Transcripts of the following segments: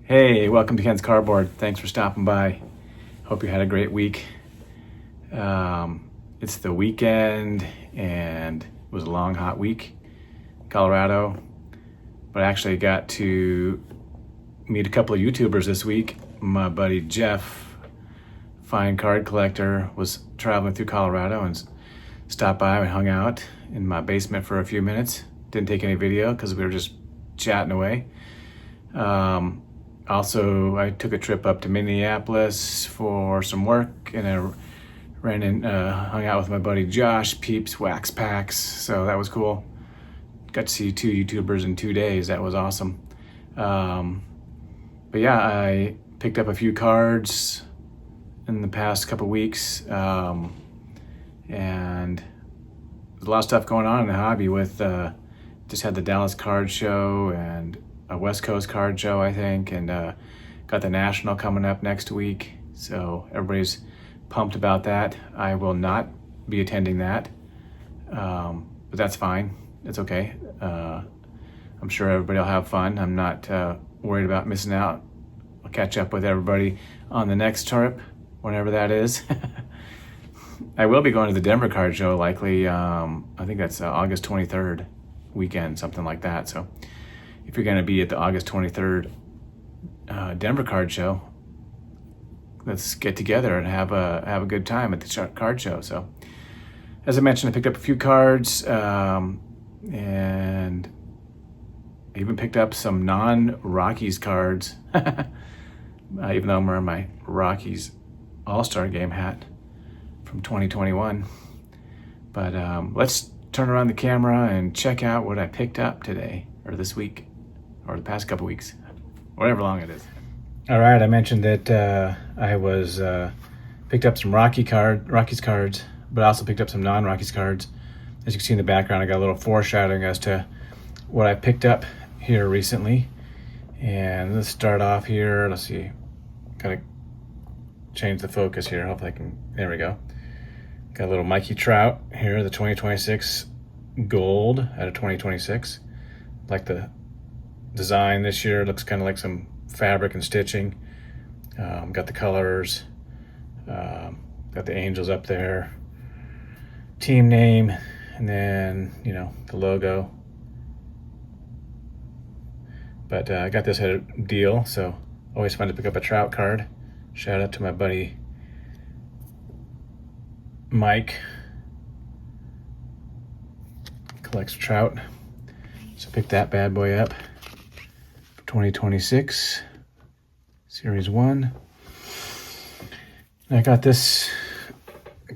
Hey, welcome to Ken's Cardboard. Thanks for stopping by. Hope you had a great week. It's the weekend and it was a long, hot week in Colorado. But I actually got to meet a couple of YouTubers this week. My buddy Jeff, fine card collector, was traveling through Colorado and stopped by and hung out in my basement for a few minutes. Didn't take any video because we were just chatting away. Also, I took a trip up to Minneapolis for some work, and I ran and hung out with my buddy Josh Peeps Wax Packs, so that was cool. Got to see two YouTubers in 2 days. That was awesome. But yeah, I picked up a few cards in the past couple weeks, and there's a lot of stuff going on in the hobby with just had the Dallas Card Show and a West Coast Card Show, I think, and got the National coming up next week. So everybody's pumped about that. I will not be attending that, but that's fine. It's okay. I'm sure everybody will have fun. I'm not worried about missing out. I'll catch up with everybody on the next trip, whenever that is. I will be going to the Denver Card Show likely. I think that's August 23rd weekend, something like that. So if you're going to be at the August 23rd Denver Card Show, let's get together and have a good time at the card show. So as I mentioned, I picked up a few cards, and I even picked up some non-Rockies cards, even though I'm wearing my Rockies All-Star Game hat from 2021. But let's turn around the camera and check out what I picked up today, or this week, or the past couple weeks, whatever long it is. All right, I mentioned that I was picked up some Rockies cards, but I also picked up some non-Rockies cards. As you can see in the background, I got a little foreshadowing as to what I picked up here recently. And let's start off here. Let's see, gotta change the focus here. Hopefully I can, there we go. Got a little Mikey Trout here, the 2026 gold out of 2026. Like the design this year, looks kind of like some fabric and stitching. Got the colors, got the Angels up there, team name, and then, you know, the logo. But I got this at a deal, so always fun to pick up a Trout card. Shout out to my buddy Mike, collects Trout. So pick that bad boy up. 2026 Series 1. And I got this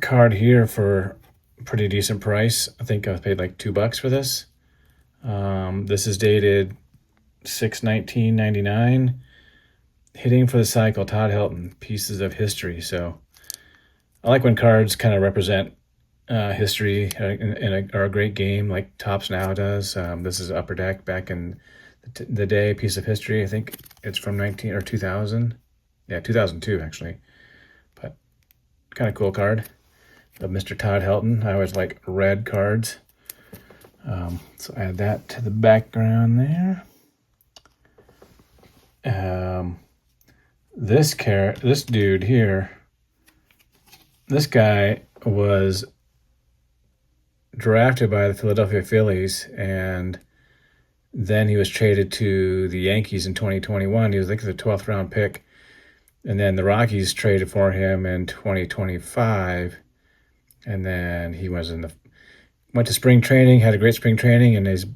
card here for a pretty decent price. I think I paid like $2 for this. This is dated 6/19/99. Hitting for the Cycle, Todd Helton, Pieces of History. So I like when cards kind of represent history in a great game like Topps Now does. This is Upper Deck back in the day, Piece of History. I think it's from 2000. Yeah, 2002 actually. But kind of cool card of Mr. Todd Helton. I always like red cards. So add that to the background there. This dude here, this guy was drafted by the Philadelphia Phillies, and then he was traded to the Yankees in 2021. He was like the 12th round pick. And then the Rockies traded for him in 2025. And then he went to spring training, had a great spring training, and he's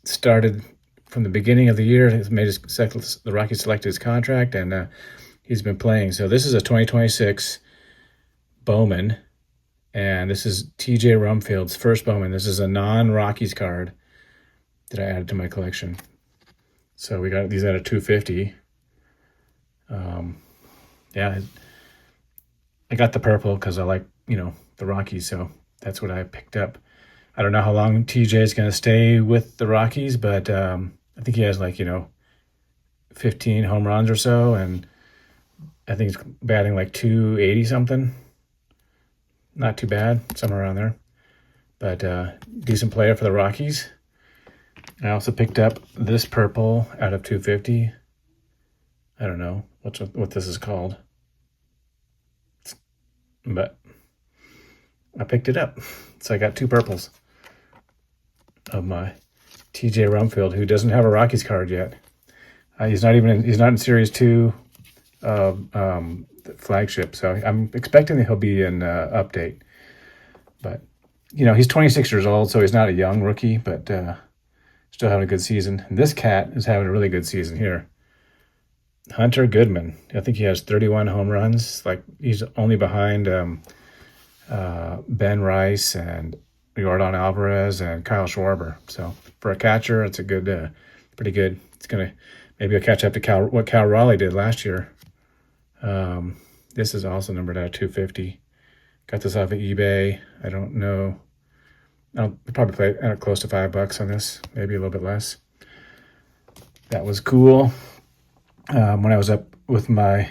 started from the beginning of the year. The Rockies selected his contract, and he's been playing. So this is a 2026 Bowman, and this is TJ Rumfield's first Bowman. This is a non-Rockies card that I added to my collection. So we got these at a $250. Yeah, I got the purple because I like, you know, the Rockies, so that's what I picked up. I don't know how long TJ is going to stay with the Rockies, but I think he has like, you know, 15 home runs or so, and I think he's batting like 280 something. Not too bad, somewhere around there. But decent player for the Rockies. I also picked up this purple out of 250. I don't know what this is called, but I picked it up. So I got 2 purples of my TJ Rumfield, who doesn't have a Rockies card yet. He's not in Series 2 flagship, so I'm expecting that he'll be in update. But he's 26 years old, so he's not a young rookie, but still having a good season. And this cat is having a really good season here. Hunter Goodman. I think he has 31 home runs. Like, he's only behind Ben Rice and Yordan Alvarez and Kyle Schwarber. So for a catcher, it's a good, pretty good. It's gonna maybe catch up to what Cal Raleigh did last year. This is also numbered at 250. Got this off of eBay. I don't know. I'll probably play close to $5 on this, maybe a little bit less. That was cool. When I was up with my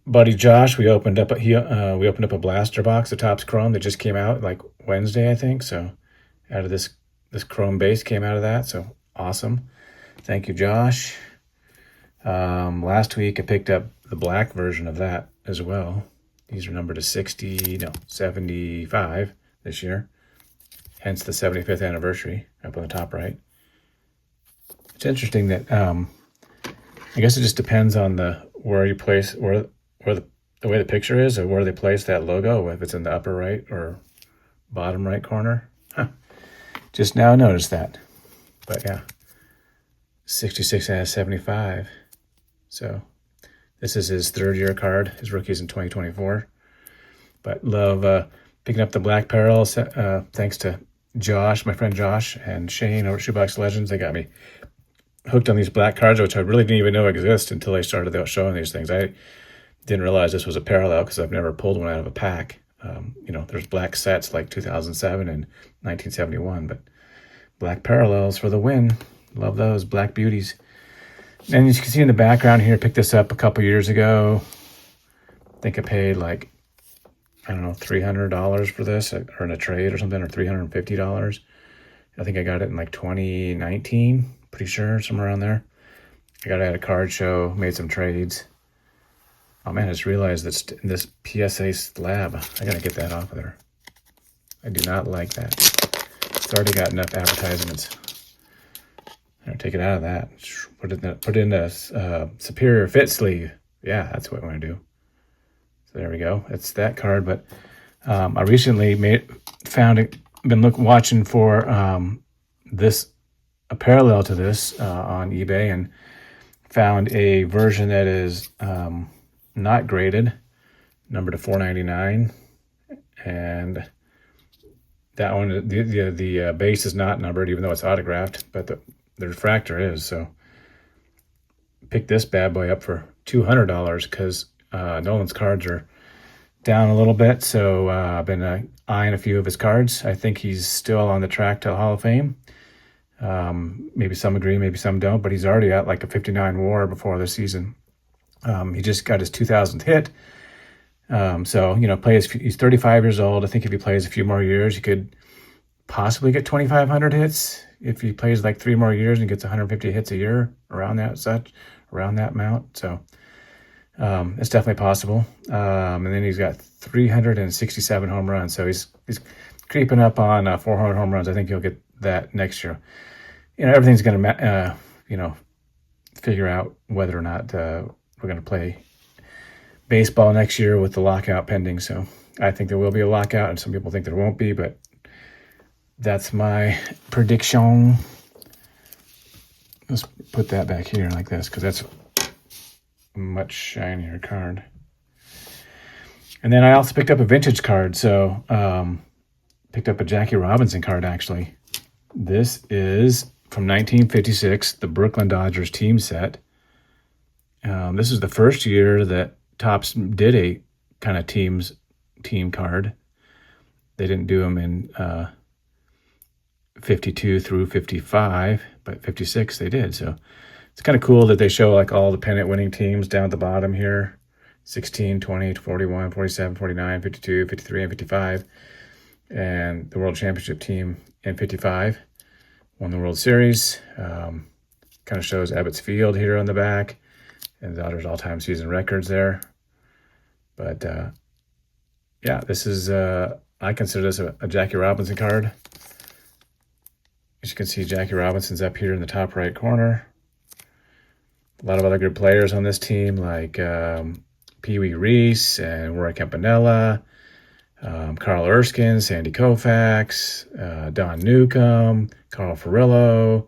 buddy Josh, we opened up a blaster box of Topps Chrome that just came out like Wednesday, I think. So out of this Chrome base came out of that. So awesome. Thank you, Josh. Last week I picked up the black version of that as well. These are numbered to 75 this year. Hence the 75th anniversary up on the top right. It's interesting that I guess it just depends on where you place the way the picture is, or where they place that logo, if it's in the upper right or bottom right corner. Just now noticed that. But yeah, 66 out of 75. So this is his 3rd year card. His rookie's in 2024. But love picking up the black parallel. Thanks to Josh, my friend Josh, and Shane over at Shoebox Legends. They got me hooked on these black cards, which I really didn't even know exist until they started showing these things. I didn't realize this was a parallel because I've never pulled one out of a pack. There's black sets like 2007 and 1971, but black parallels for the win. Love those black beauties. And as you can see in the background here, picked this up a couple years ago. I think I paid like, I don't know, $300 for this, or in a trade or something, or $350. I think I got it in like 2019, pretty sure, somewhere around there. I got it at a card show, made some trades. Oh man, I just realized that this PSA slab, I gotta get that off of there. I do not like that. It's already got enough advertisements. I'm gonna take it out of that. Put it in a Superior Fit sleeve. Yeah, that's what I want to do. So there we go. It's that card. But I recently watching for a parallel to this on eBay, and found a version that is not graded, numbered to $4.99, and that one, the base is not numbered, even though it's autographed, but the refractor is. So picked this bad boy up for $200 because Nolan's cards are down a little bit. So I've been eyeing a few of his cards. I think he's still on the track to Hall of Fame. Maybe some agree, maybe some don't, but he's already at like a 59 WAR before the season. He just got his 2000th hit. So he's 35 years old. I think if he plays a few more years, he could possibly get 2,500 hits. If he plays like 3 more years and gets 150 hits a year, around that amount. So it's definitely possible. And then he's got 367 home runs. So he's creeping up on 400 home runs. I think he'll get that next year. Everything's going to, figure out whether or not we're going to play baseball next year with the lockout pending. So I think there will be a lockout, and some people think there won't be, but that's my prediction. Let's put that back here like this, because that's a much shinier card. And then I also picked up a vintage card. So picked up a Jackie Robinson card, actually. This is from 1956, the Brooklyn Dodgers team set. This is the first year that Topps did a kind of team card. They didn't do them in 52 through 55, but 56 they did. So it's kind of cool that they show like all the pennant winning teams down at the bottom here. 16, 20, 41, 47, 49, 52, 53, and 55. And the World Championship team in 55 won the World Series. Kind of shows Ebbets Field here on the back. and Dodgers all-time season records there. But yeah, this is, I consider this a Jackie Robinson card. As you can see, Jackie Robinson's up here in the top right corner. A lot of other good players on this team, like Pee Wee Reese and Roy Campanella, Carl Erskine, Sandy Koufax, Don Newcomb, Carl Furillo,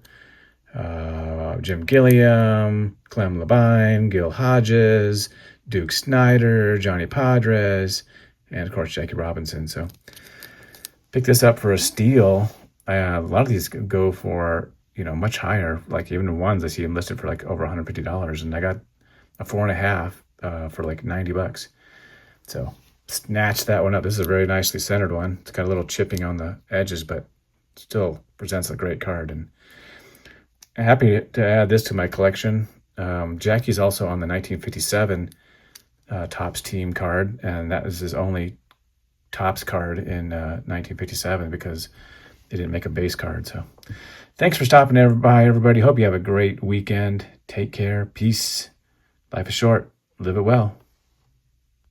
Jim Gilliam, Clem Labine, Gil Hodges, Duke Snider, Johnny Padres, and of course Jackie Robinson. So pick this up for a steal. A lot of these go for, much higher. Like even the ones I see them listed for like over $150, and I got a 4.5 for like $90. So snatch that one up. This is a very nicely centered one. It's got a little chipping on the edges, but still presents a great card. And I'm happy to add this to my collection. Jackie's also on the 1957 Topps team card, and that is his only Topps card in 1957 because they didn't make a base card. So thanks for stopping by, everybody. Hope you have a great weekend. Take care. Peace. Life is short. Live it well.